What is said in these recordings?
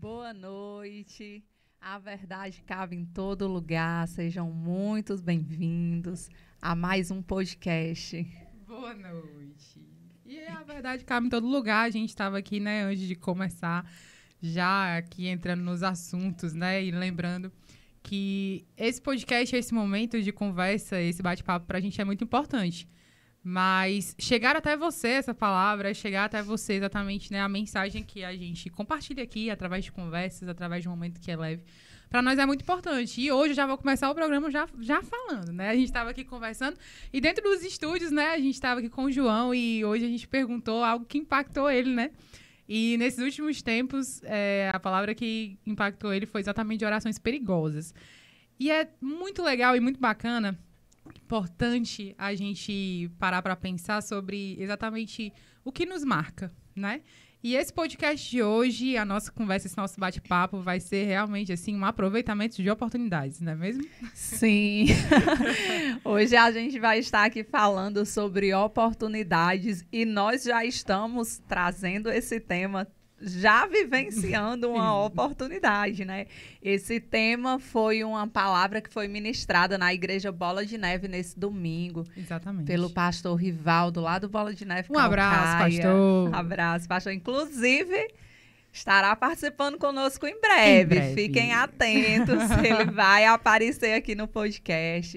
Boa noite. A verdade cabe em todo lugar. Sejam muito bem-vindos a mais um podcast. Boa noite. E a verdade cabe em todo lugar. A gente estava aqui, né, antes de começar, já aqui entrando nos assuntos, né, e lembrando que esse podcast, esse momento de conversa, esse bate-papo pra gente é muito importante. Mas chegar até você, essa palavra, chegar até você exatamente, né, a mensagem que a gente compartilha aqui através de conversas, através de um momento que é leve, para nós é muito importante. E hoje eu já vou começar o programa já falando, né? A gente estava aqui conversando e dentro dos estúdios, né, a gente estava aqui com o João e hoje a gente perguntou algo que impactou ele, né? E nesses últimos tempos, a palavra que impactou ele foi exatamente de orações perigosas. E é muito legal e muito bacana, importante a gente parar para pensar sobre exatamente o que nos marca, né? E esse podcast de hoje, a nossa conversa, esse nosso bate-papo vai ser realmente, assim, um aproveitamento de oportunidades, não é mesmo? Sim. Hoje a gente vai estar aqui falando sobre oportunidades e nós já estamos trazendo esse tema, já vivenciando uma oportunidade, né? Esse tema foi uma palavra que foi ministrada na Igreja Bola de Neve nesse domingo. Exatamente. Pelo pastor Rivaldo, lá do Bola de Neve. Um abraço, pastor. Um abraço, pastor. Inclusive, estará participando conosco em breve. Fiquem atentos, ele vai aparecer aqui no podcast.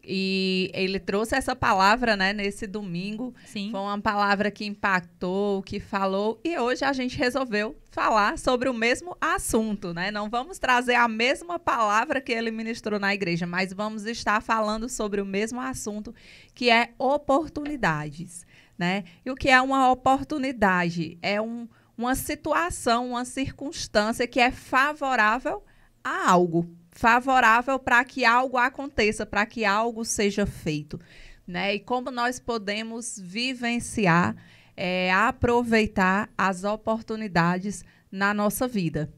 E ele trouxe essa palavra, né, nesse domingo. Sim. Foi uma palavra que impactou, que falou. E hoje a gente resolveu falar sobre o mesmo assunto, né? Não vamos trazer a mesma palavra que ele ministrou na igreja, mas vamos estar falando sobre o mesmo assunto, que é oportunidades, né? E o que é uma oportunidade? É uma situação, uma circunstância que é favorável a algo. Favorável para que algo aconteça, para que algo seja feito, né? E como nós podemos vivenciar, aproveitar as oportunidades na nossa vida.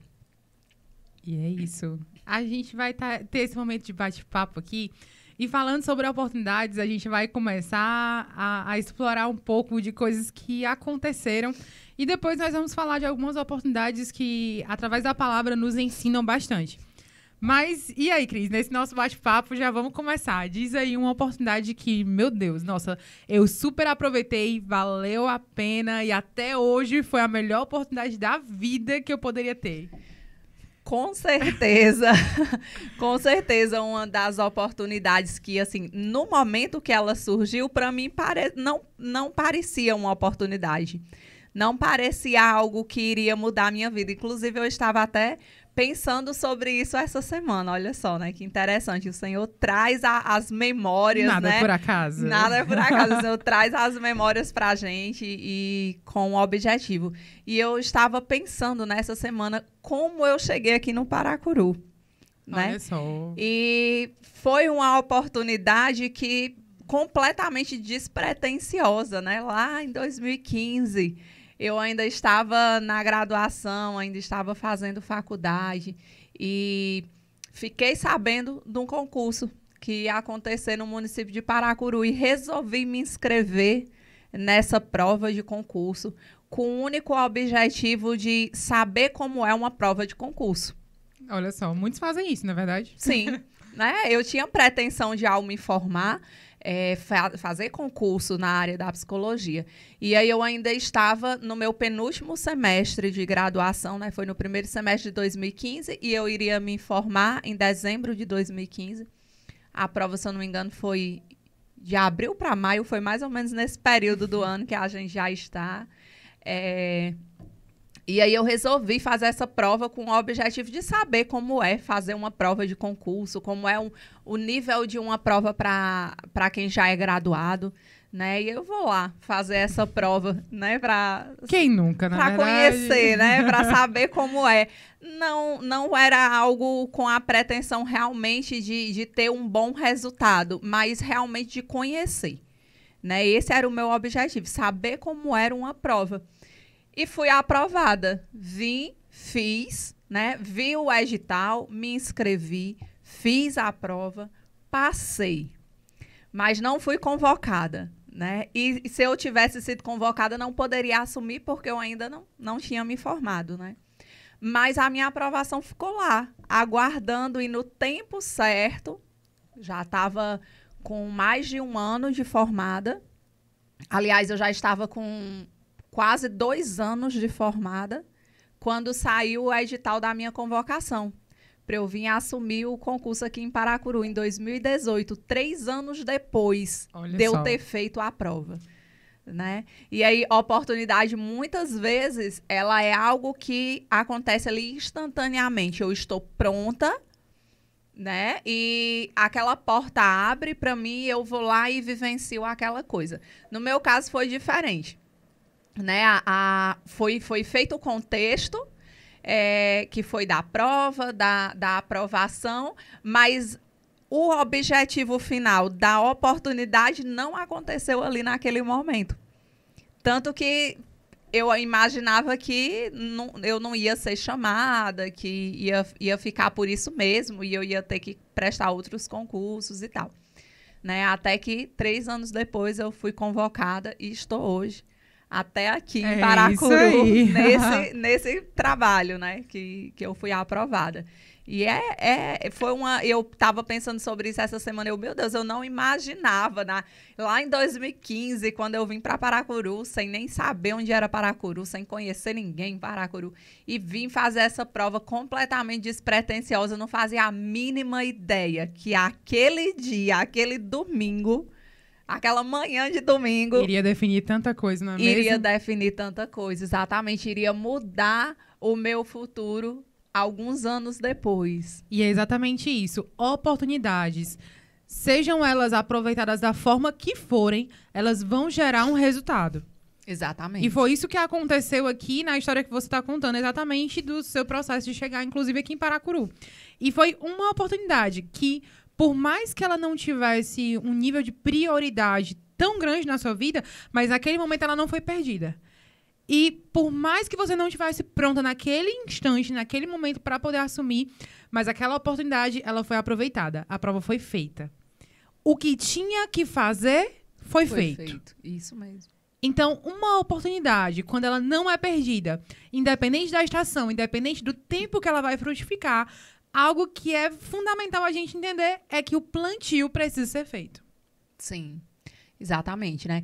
E é isso. A gente vai ter esse momento de bate-papo aqui e falando sobre oportunidades, a gente vai começar a explorar um pouco de coisas que aconteceram e depois nós vamos falar de algumas oportunidades que, através da palavra, nos ensinam bastante. Mas, e aí, Cris? Nesse nosso bate-papo, já vamos começar. Diz aí uma oportunidade que, meu Deus, nossa, eu super aproveitei, valeu a pena e até hoje foi a melhor oportunidade da vida que eu poderia ter. Com certeza, com certeza, uma das oportunidades que, assim, no momento que ela surgiu, para mim, não parecia uma oportunidade. Não parecia algo que iria mudar a minha vida. Inclusive, eu estava até pensando sobre isso essa semana, olha só, né? Que interessante. O Senhor traz as memórias, Nada, né? É por acaso. Nada é por acaso. O Senhor traz as memórias pra gente e com um objetivo. E eu estava pensando nessa semana como eu cheguei aqui no Paracuru, né? Olha só. E foi uma oportunidade que completamente despretensiosa, né? Lá em 2015. Eu ainda estava na graduação, ainda estava fazendo faculdade e fiquei sabendo de um concurso que ia acontecer no município de Paracuru e resolvi me inscrever nessa prova de concurso com o único objetivo de saber como é uma prova de concurso. Olha só, muitos fazem isso, não é verdade? Sim, né? Eu tinha pretensão de, ao me formar, fazer concurso na área da psicologia. E aí eu ainda estava no meu penúltimo semestre de graduação, né? Foi no primeiro semestre de 2015 e eu iria me formar em dezembro de 2015. A prova, se eu não me engano, foi de abril para maio, foi mais ou menos nesse período do ano que a gente já está. E aí eu resolvi fazer essa prova com o objetivo de saber como é fazer uma prova de concurso, como é o nível de uma prova para quem já é graduado, né? E eu vou lá fazer essa prova, né? Quem nunca, na verdade? Para conhecer, né? Para saber como é. Não era algo com a pretensão realmente de ter um bom resultado, mas realmente de conhecer, né? Esse era o meu objetivo, saber como era uma prova. E fui aprovada. Fiz, né? Vi o edital, me inscrevi, fiz a prova, passei. Mas não fui convocada, né? E se eu tivesse sido convocada, não poderia assumir, porque eu ainda não tinha me formado, né? mas a minha aprovação ficou lá, aguardando e no tempo certo, já estava com mais de 1 ano de formada. Aliás, eu já estava com quase 2 anos de formada, quando saiu o edital da minha convocação, para eu vir assumir o concurso aqui em Paracuru, em 2018, 3 anos depois de eu ter feito a prova. Né? E aí, oportunidade, muitas vezes, ela é algo que acontece ali instantaneamente. Eu estou pronta, né? E aquela porta abre para mim, eu vou lá e vivencio aquela coisa. No meu caso, foi diferente. Né? Foi feito o contexto, que foi da prova, da aprovação, mas o objetivo final da oportunidade não aconteceu ali naquele momento. Tanto que eu imaginava que eu não ia ser chamada, que ia ficar por isso mesmo, e eu ia ter que prestar outros concursos e tal. Né? Até que 3 anos depois eu fui convocada e estou hoje até aqui em Paracuru, nesse trabalho, né, que eu fui aprovada. E eu estava pensando sobre isso essa semana, meu Deus, eu não imaginava, lá em 2015, quando eu vim para Paracuru, sem nem saber onde era Paracuru, sem conhecer ninguém em Paracuru, e vim fazer essa prova completamente despretensiosa, não fazia a mínima ideia que aquele dia, aquele domingo, aquela manhã de domingo... Iria definir tanta coisa, não é mesmo? Iria definir tanta coisa, exatamente. Iria mudar o meu futuro alguns anos depois. E é exatamente isso. Oportunidades, sejam elas aproveitadas da forma que forem, elas vão gerar um resultado. Exatamente. E foi isso que aconteceu aqui na história que você está contando, exatamente do seu processo de chegar, inclusive, aqui em Paracuru. E foi uma oportunidade que, por mais que ela não tivesse um nível de prioridade tão grande na sua vida, mas naquele momento ela não foi perdida. E por mais que você não estivesse pronta naquele instante, naquele momento para poder assumir, mas aquela oportunidade, ela foi aproveitada. A prova foi feita. O que tinha que fazer foi feito. Isso mesmo. Então, uma oportunidade, quando ela não é perdida, independente da estação, independente do tempo que ela vai frutificar, algo que é fundamental a gente entender é que o plantio precisa ser feito. Sim, exatamente, né?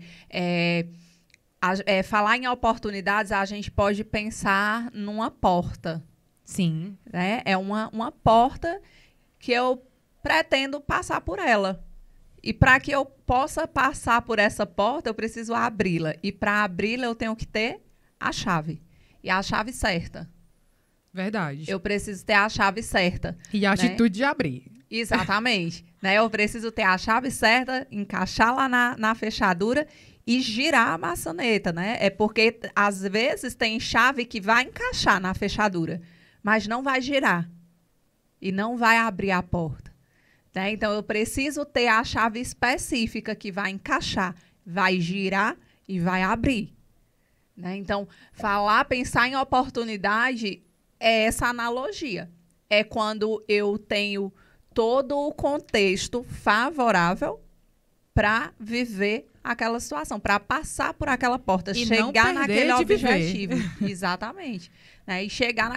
Falar em oportunidades, a gente pode pensar numa porta. Sim. Né? É uma porta que eu pretendo passar por ela. E para que eu possa passar por essa porta, eu preciso abri-la. E para abri-la, eu tenho que ter a chave. E a chave certa. Verdade. Eu preciso ter a chave certa. E a atitude de abrir. Exatamente. Né? Eu preciso ter a chave certa, encaixar lá na fechadura e girar a maçaneta, né? É porque, às vezes, tem chave que vai encaixar na fechadura, mas não vai girar. E não vai abrir a porta. Né? Então, eu preciso ter a chave específica que vai encaixar, vai girar e vai abrir. Né? Então, pensar em oportunidade é essa analogia. É quando eu tenho todo o contexto favorável para viver aquela situação, para passar por aquela porta, e chegar naquele objetivo. Exatamente. Né? E chegar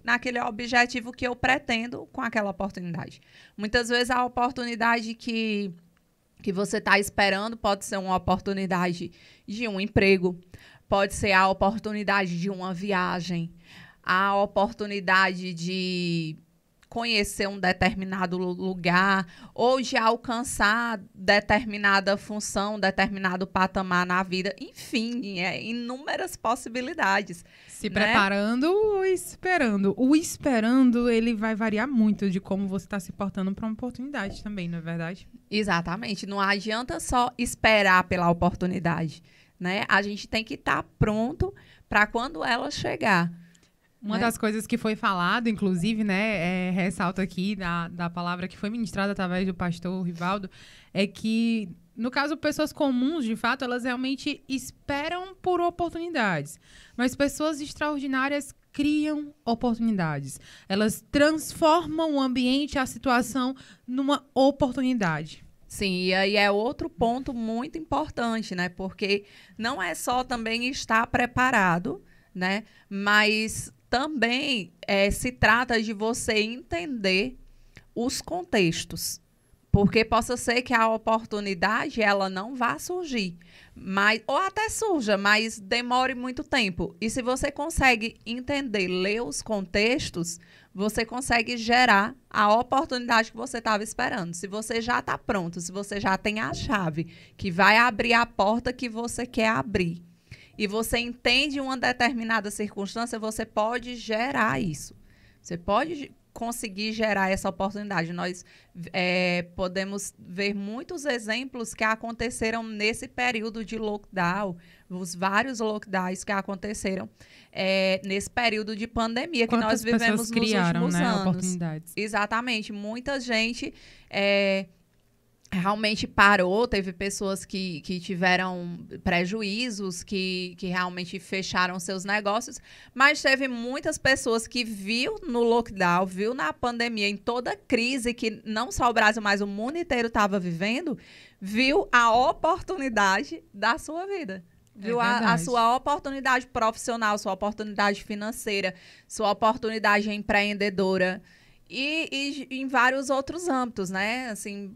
naquele objetivo que eu pretendo com aquela oportunidade. Muitas vezes a oportunidade que você está esperando pode ser uma oportunidade de um emprego, pode ser a oportunidade de uma viagem, a oportunidade de conhecer um determinado lugar ou de alcançar determinada função, determinado patamar na vida. Enfim, inúmeras possibilidades. Se preparando ou esperando. O esperando, ele vai variar muito de como você está se portando para uma oportunidade também, não é verdade? Exatamente. Não adianta só esperar pela oportunidade, né? A gente tem que estar pronto para quando ela chegar. Uma das coisas que foi falado, inclusive, né, ressalto aqui da palavra que foi ministrada através do pastor Rivaldo, é que, no caso, pessoas comuns, de fato, elas realmente esperam por oportunidades. Mas pessoas extraordinárias criam oportunidades. Elas transformam o ambiente, a situação, numa oportunidade. Sim, e aí é outro ponto muito importante, né? Porque não é só também estar preparado, né? Mas também se trata de você entender os contextos. Porque possa ser que a oportunidade ela não vá surgir, ou até surja, mas demore muito tempo. E se você consegue entender, ler os contextos, você consegue gerar a oportunidade que você estava esperando. Se você já está pronto, se você já tem a chave que vai abrir a porta que você quer abrir, e você entende uma determinada circunstância, você pode gerar isso. Você pode conseguir gerar essa oportunidade. Nós podemos ver muitos exemplos que aconteceram nesse período de lockdown, os vários lockdowns que aconteceram nesse período de pandemia que nós vivemos nos últimos anos. Oportunidades. Exatamente. Muita gente realmente parou, teve pessoas que tiveram prejuízos, que realmente fecharam seus negócios, mas teve muitas pessoas que viu no lockdown, viu na pandemia, em toda a crise que não só o Brasil, mas o mundo inteiro estava vivendo, viu a oportunidade da sua vida. Viu a sua oportunidade profissional, sua oportunidade financeira, sua oportunidade empreendedora e em vários outros âmbitos, né? Assim,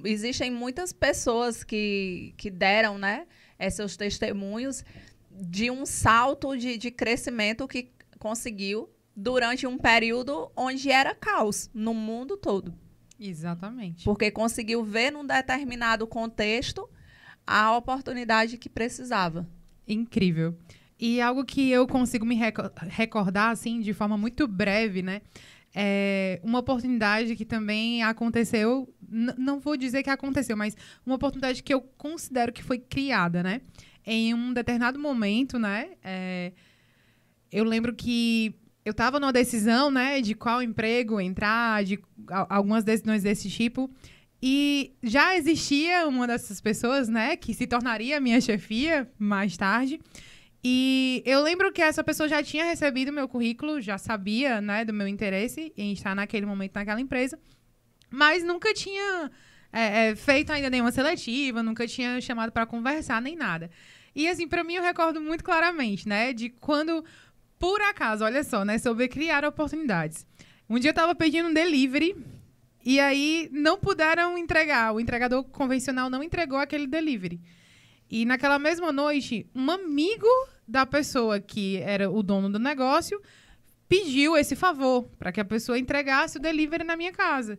existem muitas pessoas que deram, né, seus testemunhos de um salto de crescimento que conseguiu durante um período onde era caos no mundo todo. Exatamente. Porque conseguiu ver num determinado contexto a oportunidade que precisava. Incrível. E algo que eu consigo me recordar, assim, de forma muito breve, né? Uma oportunidade que também aconteceu, não vou dizer que aconteceu, mas uma oportunidade que eu considero que foi criada, né? Em um determinado momento, né? Eu lembro que eu estava numa decisão, né? De qual emprego entrar, de algumas decisões desse tipo. E já existia uma dessas pessoas, né? Que se tornaria minha chefia mais tarde. E eu lembro que essa pessoa já tinha recebido meu currículo, já sabia, né, do meu interesse em estar naquele momento naquela empresa, mas nunca tinha feito ainda nenhuma seletiva, nunca tinha chamado para conversar, nem nada. E, assim, para mim, eu recordo muito claramente, né, de quando, por acaso, olha só, né, sobre criar oportunidades. Um dia eu estava pedindo um delivery e aí não puderam entregar, o entregador convencional não entregou aquele delivery. E naquela mesma noite, um amigo da pessoa que era o dono do negócio pediu esse favor para que a pessoa entregasse o delivery na minha casa,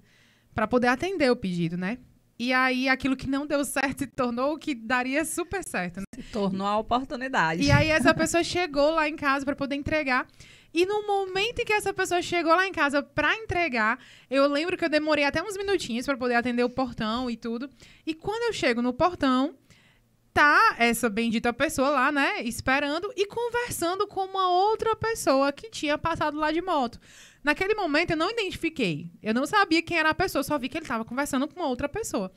para poder atender o pedido, né? E aí, aquilo que não deu certo se tornou o que daria super certo, né? Se tornou a oportunidade. E aí, essa pessoa chegou lá em casa para poder entregar. E no momento em que essa pessoa chegou lá em casa para entregar, eu lembro que eu demorei até uns minutinhos para poder atender o portão e tudo. E quando eu chego no portão, tá essa bendita pessoa lá, né, esperando e conversando com uma outra pessoa que tinha passado lá de moto. Naquele momento, eu não identifiquei. Eu não sabia quem era a pessoa, só vi que ele estava conversando com uma outra pessoa.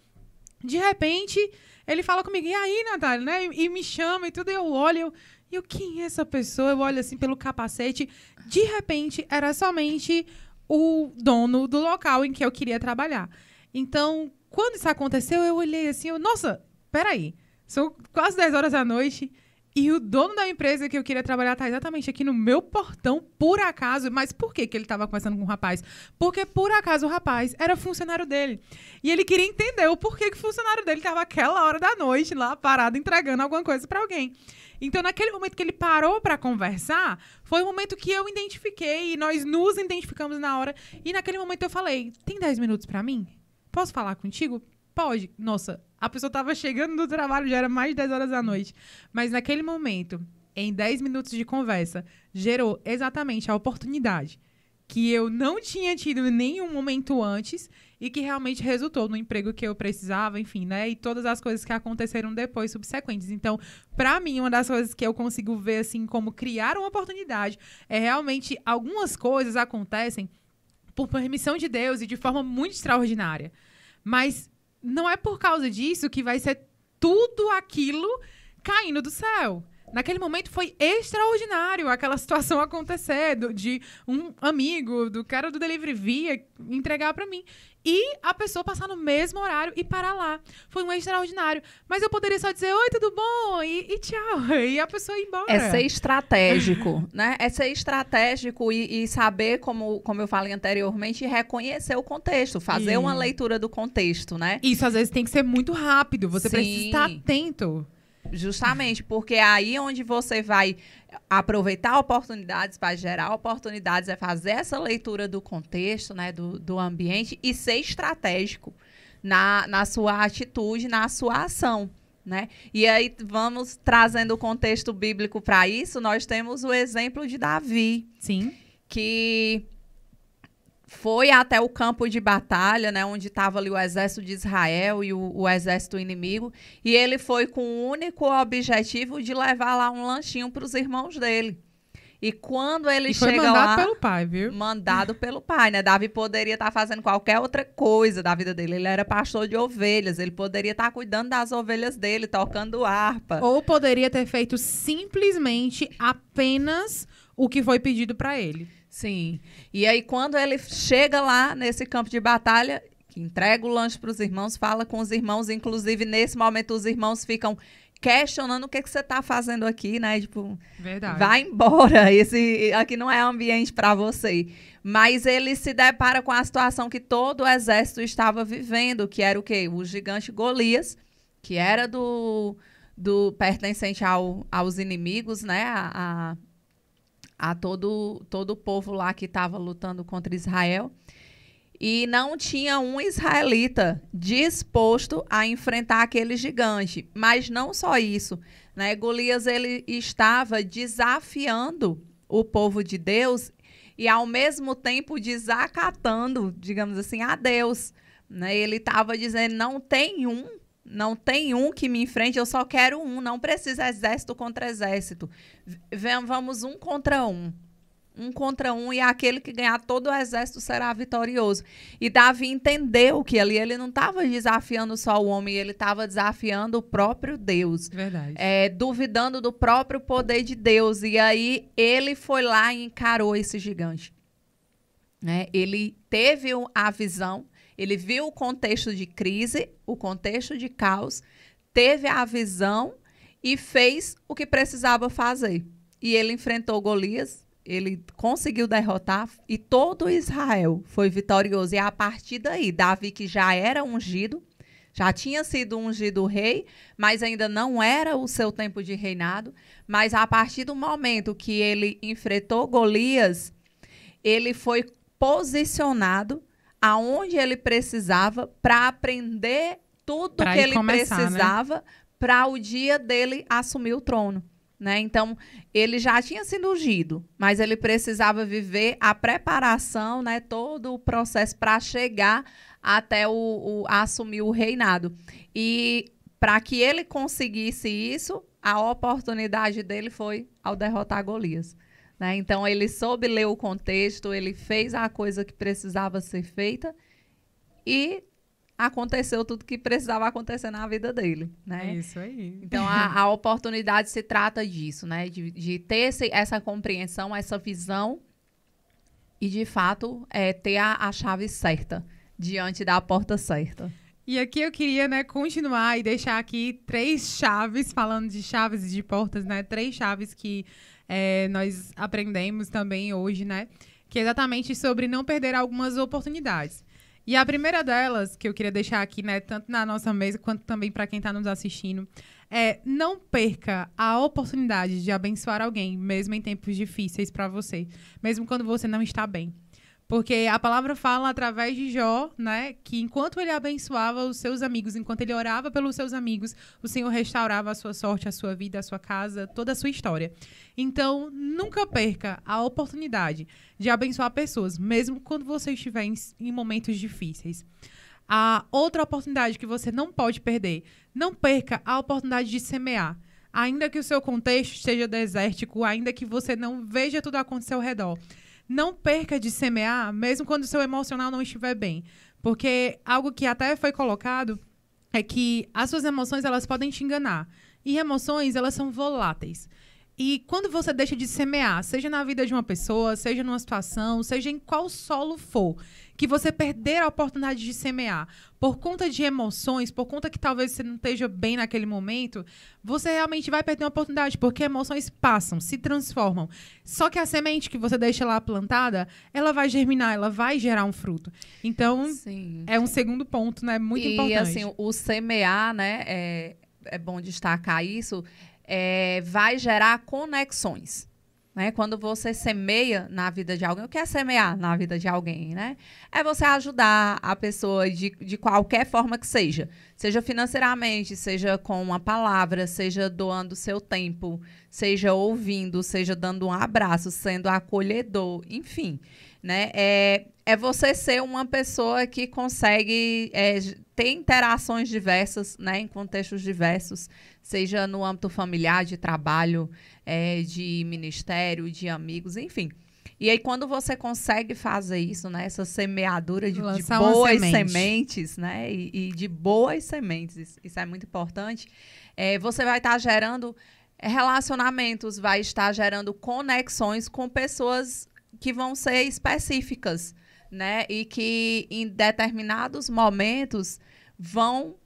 De repente, ele fala comigo, e aí, Natália, né, e me chama e tudo, e eu olho, e eu, quem é essa pessoa? Eu olho assim pelo capacete. De repente, era somente o dono do local em que eu queria trabalhar. Então, quando isso aconteceu, eu olhei assim, nossa, peraí. São quase 10 horas da noite e o dono da empresa que eu queria trabalhar está exatamente aqui no meu portão, por acaso. Mas por que ele estava conversando com o rapaz? Porque, por acaso, o rapaz era funcionário dele. E ele queria entender o porquê que o funcionário dele estava aquela hora da noite lá, parado, entregando alguma coisa para alguém. Então, naquele momento que ele parou para conversar, foi o momento que eu identifiquei e nós nos identificamos na hora. E naquele momento eu falei, tem 10 minutos para mim? Posso falar contigo? Pode. Nossa, a pessoa estava chegando do trabalho, já era mais de 10 horas da noite. Mas naquele momento, em 10 minutos de conversa, gerou exatamente a oportunidade que eu não tinha tido em nenhum momento antes e que realmente resultou no emprego que eu precisava, enfim, né? E todas as coisas que aconteceram depois, subsequentes. Então, para mim, uma das coisas que eu consigo ver, assim, como criar uma oportunidade é realmente algumas coisas acontecem por permissão de Deus e de forma muito extraordinária. Mas não é por causa disso que vai ser tudo aquilo caindo do céu. Naquele momento foi extraordinário aquela situação acontecer, de um amigo, do cara do Delivery via entregar pra mim. E a pessoa passar no mesmo horário e parar lá. Foi um extraordinário. Mas eu poderia só dizer, oi, tudo bom? E tchau. E a pessoa ir embora. É ser estratégico, né? É ser estratégico e saber, como eu falei anteriormente, reconhecer o contexto. Fazer uma leitura do contexto, né? Isso, às vezes, tem que ser muito rápido. Você Sim. precisa estar atento. Justamente, porque aí onde você vai aproveitar oportunidades para gerar oportunidades é fazer essa leitura do contexto, né, do ambiente e ser estratégico na sua atitude, na sua ação, né? E aí vamos trazendo o contexto bíblico para isso, nós temos o exemplo de Davi. Sim. Que foi até o campo de batalha, né, onde estava ali o exército de Israel e o exército inimigo, e ele foi com o único objetivo de levar lá um lanchinho para os irmãos dele. E quando ele chega lá... mandado pelo pai, viu? Mandado pelo pai, né? Davi poderia estar fazendo qualquer outra coisa da vida dele. Ele era pastor de ovelhas, ele poderia estar cuidando das ovelhas dele, tocando harpa. Ou poderia ter feito simplesmente apenas o que foi pedido para ele. Sim. E aí, quando ele chega lá nesse campo de batalha, que entrega o lanche para os irmãos, fala com os irmãos, inclusive, nesse momento, os irmãos ficam questionando o que você está fazendo aqui, né? Tipo, verdade. Vai embora, esse aqui não é ambiente para você. Mas ele se depara com a situação que todo o exército estava vivendo, que era o quê? O gigante Golias, que era pertencente aos inimigos, né? A todo o povo lá que estava lutando contra Israel. E não tinha um israelita disposto a enfrentar aquele gigante. Mas não só isso, né? Golias, ele estava desafiando o povo de Deus e, ao mesmo tempo, desacatando, digamos assim, a Deus, né? Ele estava dizendo, não tem um que me enfrente, eu só quero um, não precisa exército contra exército. Vamos um contra um. Um contra um, e aquele que ganhar todo o exército será vitorioso. E Davi entendeu que ali ele não estava desafiando só o homem, ele estava desafiando o próprio Deus. Verdade. Duvidando do próprio poder de Deus. E aí ele foi lá e encarou esse gigante. Né? Ele teve a visão, ele viu o contexto de crise, o contexto de caos, teve a visão e fez o que precisava fazer. E ele enfrentou Golias, ele conseguiu derrotar e todo Israel foi vitorioso. E a partir daí, Davi, que já era ungido, já tinha sido ungido rei, mas ainda não era o seu tempo de reinado. Mas a partir do momento que ele enfrentou Golias, ele foi posicionado aonde ele precisava para aprender tudo que ele precisava, né? Para o dia dele assumir o trono. Né? Então, ele já tinha sido ungido, mas ele precisava viver a preparação, né? Todo o processo para chegar até assumir o reinado. E para que ele conseguisse isso, a oportunidade dele foi ao derrotar Golias. Né? Então, ele soube ler o contexto, ele fez a coisa que precisava ser feita e aconteceu tudo que precisava acontecer na vida dele, né? É isso aí. Então, a oportunidade se trata disso, né? De ter essa compreensão, essa visão e, de fato, ter a chave certa diante da porta certa. E aqui eu queria, né, continuar e deixar aqui 3 chaves, falando de chaves e de portas, né? 3 chaves que nós aprendemos também hoje, né? Que é exatamente sobre não perder algumas oportunidades. E a primeira delas, que eu queria deixar aqui, né, tanto na nossa mesa quanto também para quem está nos assistindo, não perca a oportunidade de abençoar alguém, mesmo em tempos difíceis para você, mesmo quando você não está bem. Porque a palavra fala através de Jó, né, que enquanto ele abençoava os seus amigos, enquanto ele orava pelos seus amigos, o Senhor restaurava a sua sorte, a sua vida, a sua casa, toda a sua história. Então, nunca perca a oportunidade de abençoar pessoas, mesmo quando você estiver em momentos difíceis. A outra oportunidade que você não pode perder, não perca a oportunidade de semear. Ainda que o seu contexto esteja desértico, ainda que você não veja tudo acontecer ao redor, não perca de semear, mesmo quando o seu emocional não estiver bem. Porque algo que até foi colocado é que as suas emoções, elas podem te enganar. E emoções, elas são voláteis. E quando você deixa de semear, seja na vida de uma pessoa, seja numa situação, seja em qual solo for, que você perder a oportunidade de semear por conta de emoções, por conta que talvez você não esteja bem naquele momento, você realmente vai perder uma oportunidade, porque emoções passam, se transformam. Só que a semente que você deixa lá plantada, ela vai germinar, ela vai gerar um fruto. Então, Sim. é um segundo ponto, né? Muito importante. E assim, o semear, né, é bom destacar isso, vai gerar conexões. Né? Quando você semeia na vida de alguém, o que é semear na vida de alguém? Né? É você ajudar a pessoa de qualquer forma que seja. Seja financeiramente, seja com uma palavra, seja doando seu tempo, seja ouvindo, seja dando um abraço, sendo acolhedor, enfim. Né? É você ser uma pessoa que consegue ter interações diversas, né? Em contextos diversos, seja no âmbito familiar, de trabalho, de ministério, de amigos, enfim. E aí, quando você consegue fazer isso, né? Essa semeadura de boas sementes, né? E de boas sementes, isso é muito importante, você vai estar gerando relacionamentos, vai estar gerando conexões com pessoas que vão ser específicas, né? E que em determinados momentos vão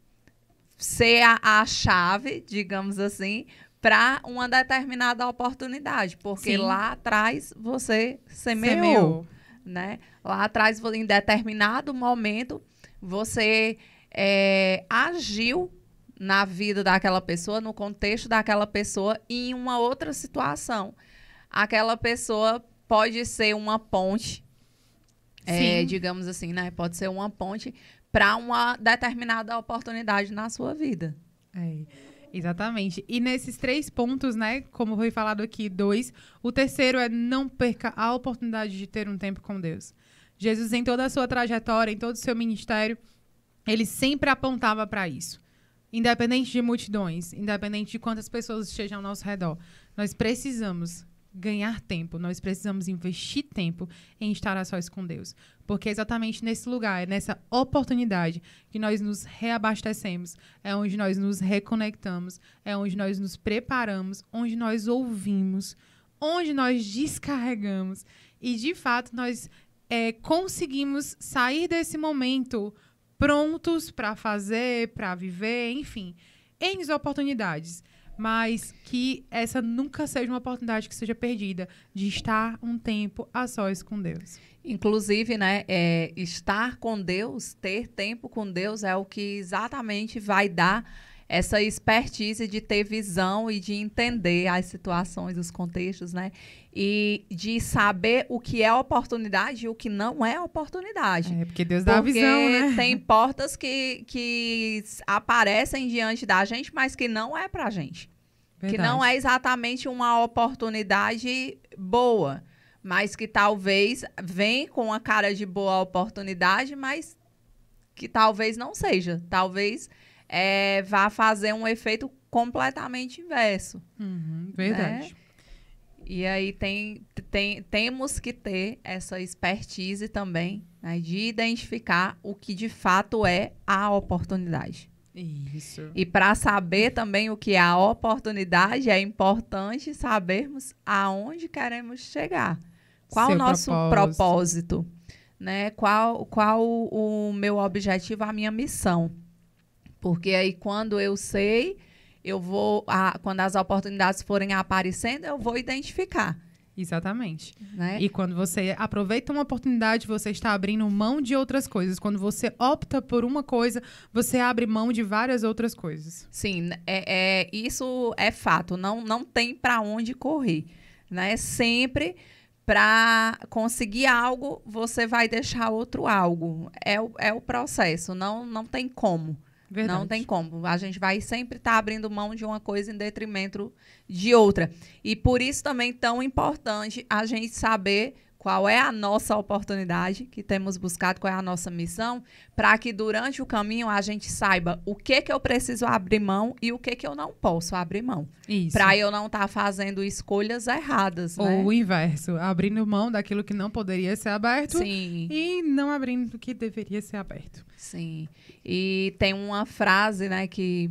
ser a chave, digamos assim, para uma determinada oportunidade, porque lá atrás você semeou, né? Lá atrás, em determinado momento, você agiu na vida daquela pessoa, no contexto daquela pessoa, em uma outra situação. Aquela pessoa pode ser uma ponte, digamos assim, né? Pode ser uma ponte para uma determinada oportunidade na sua vida. Exatamente. E nesses 3 pontos, né, como foi falado aqui, 2, o terceiro é não perca a oportunidade de ter um tempo com Deus. Jesus, em toda a sua trajetória, em todo o seu ministério, ele sempre apontava para isso. Independente de multidões, independente de quantas pessoas estejam ao nosso redor, nós precisamos ganhar tempo, nós precisamos investir tempo em estar a sós com Deus. Porque é exatamente nesse lugar, é nessa oportunidade que nós nos reabastecemos, é onde nós nos reconectamos, é onde nós nos preparamos, onde nós ouvimos, onde nós descarregamos e, de fato, nós conseguimos sair desse momento prontos para fazer, para viver, enfim, N oportunidades. Mas que essa nunca seja uma oportunidade que seja perdida, de estar um tempo a sós com Deus. Inclusive, né, estar com Deus, ter tempo com Deus é o que exatamente vai dar essa expertise de ter visão e de entender as situações, os contextos, né? E de saber o que é oportunidade e o que não é oportunidade. Porque Deus dá a visão, né? Tem portas que aparecem diante da gente, mas que não é pra gente. Verdade. Que não é exatamente uma oportunidade boa, mas que talvez vem com a cara de boa oportunidade, mas que talvez não seja. Talvez vá fazer um efeito completamente inverso. Verdade. Né? E aí temos que ter essa expertise também, né, de identificar o que de fato é a oportunidade. Isso. E para saber também o que é a oportunidade, é importante sabermos aonde queremos chegar. Qual o nosso propósito, né? Qual o meu objetivo, a minha missão. Porque aí quando eu sei, quando as oportunidades forem aparecendo, eu vou identificar. Exatamente. Né? E quando você aproveita uma oportunidade, você está abrindo mão de outras coisas. Quando você opta por uma coisa, você abre mão de várias outras coisas. Sim, isso é fato. Não tem para onde correr. Né? Sempre para conseguir algo, você vai deixar outro algo. É o processo, não tem como. Verdade. Não tem como. A gente vai sempre estar abrindo mão de uma coisa em detrimento de outra. E por isso também tão importante a gente saber qual é a nossa oportunidade que temos buscado, qual é a nossa missão, para que durante o caminho a gente saiba o que eu preciso abrir mão e o que eu não posso abrir mão. Para eu não estar fazendo escolhas erradas. Ou né? o inverso, abrindo mão daquilo que não poderia ser aberto. Sim. E não abrindo do que deveria ser aberto. Sim. E tem uma frase, né, que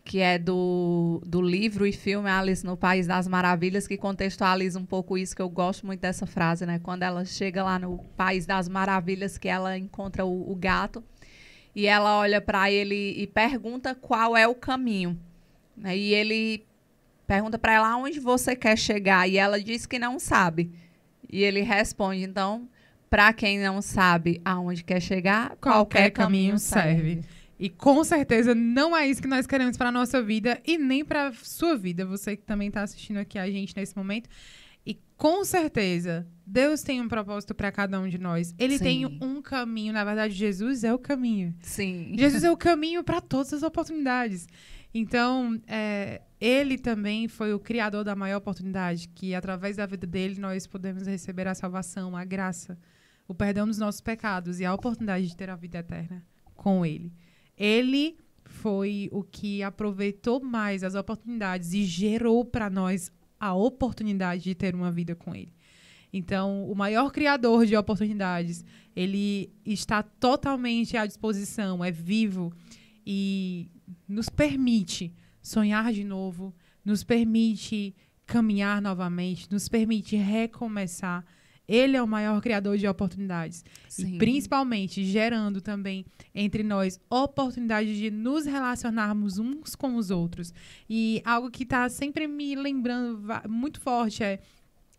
que é do livro e filme Alice no País das Maravilhas, que contextualiza um pouco isso, que eu gosto muito dessa frase, né? Quando ela chega lá no País das Maravilhas, que ela encontra o gato, e ela olha para ele e pergunta qual é o caminho. Né? E ele pergunta para ela aonde você quer chegar, e ela diz que não sabe. E ele responde, então, para quem não sabe aonde quer chegar, qualquer caminho serve. E com certeza não é isso que nós queremos para a nossa vida e nem para a sua vida, você que também está assistindo aqui a gente nesse momento. E com certeza, Deus tem um propósito para cada um de nós. Ele Sim. tem um caminho, na verdade, Jesus é o caminho. Sim. Jesus é o caminho para todas as oportunidades. Então, ele também foi o criador da maior oportunidade, que através da vida dele nós podemos receber a salvação, a graça, o perdão dos nossos pecados e a oportunidade de ter a vida eterna com ele. Ele foi o que aproveitou mais as oportunidades e gerou para nós a oportunidade de ter uma vida com ele. Então, o maior criador de oportunidades, ele está totalmente à disposição, é vivo e nos permite sonhar de novo, nos permite caminhar novamente, nos permite recomeçar. Ele é o maior criador de oportunidades. Sim. E principalmente gerando também entre nós oportunidade de nos relacionarmos uns com os outros. E algo que está sempre me lembrando muito forte é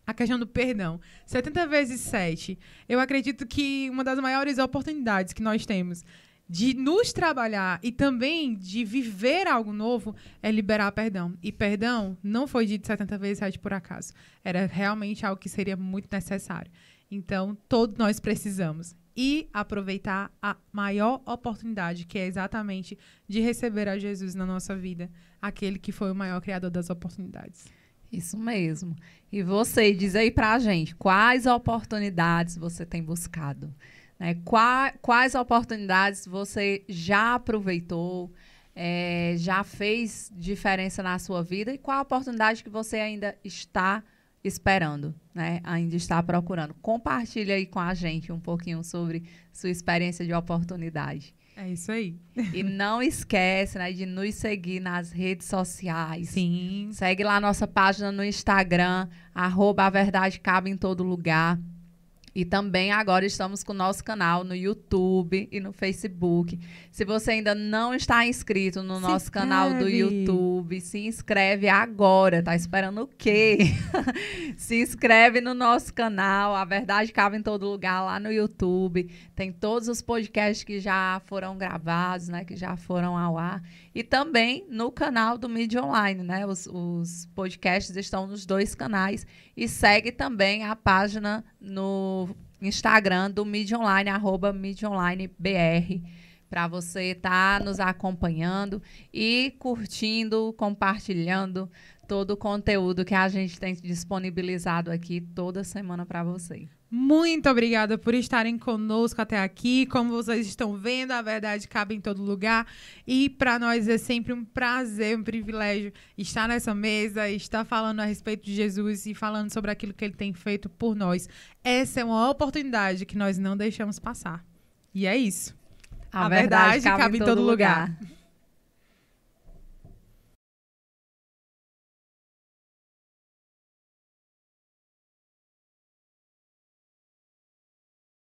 a questão do perdão. 70 vezes 7. Eu acredito que uma das maiores oportunidades que nós temos de nos trabalhar e também de viver algo novo é liberar perdão. E perdão não foi dito 70 vezes 7 por acaso. Era realmente algo que seria muito necessário. Então, todos nós precisamos. E aproveitar a maior oportunidade, que é exatamente de receber a Jesus na nossa vida. Aquele que foi o maior criador das oportunidades. Isso mesmo. E você, diz aí pra gente, quais oportunidades você tem buscado? Né? Quais oportunidades você já aproveitou, já fez diferença na sua vida e qual a oportunidade que você ainda está esperando, né? Ainda está procurando? Compartilha aí com a gente um pouquinho sobre sua experiência de oportunidade. É isso aí. E não esquece, né, de nos seguir nas redes sociais. Sim. Segue lá a nossa página no Instagram, @AVerdadeCabeEmTodoLugar. E também agora estamos com o nosso canal no YouTube e no Facebook. Se você ainda não está inscrito no nosso canal do YouTube, se inscreve agora. Tá esperando o quê? Se inscreve no nosso canal. A Verdade Cabe em Todo Lugar lá no YouTube. Tem todos os podcasts que já foram gravados, né? Que já foram ao ar. E também no canal do Mídia Online, né? Os podcasts estão nos dois canais. E segue também a página no Instagram do Mídia Online, @MídiaOnlineBR, para você estar nos acompanhando e curtindo, compartilhando todo o conteúdo que a gente tem disponibilizado aqui toda semana para você. Muito obrigada por estarem conosco até aqui. Como vocês estão vendo, a verdade cabe em todo lugar. E para nós é sempre um prazer, um privilégio estar nessa mesa, estar falando a respeito de Jesus e falando sobre aquilo que ele tem feito por nós. Essa é uma oportunidade que nós não deixamos passar. E é isso. A verdade cabe em todo lugar.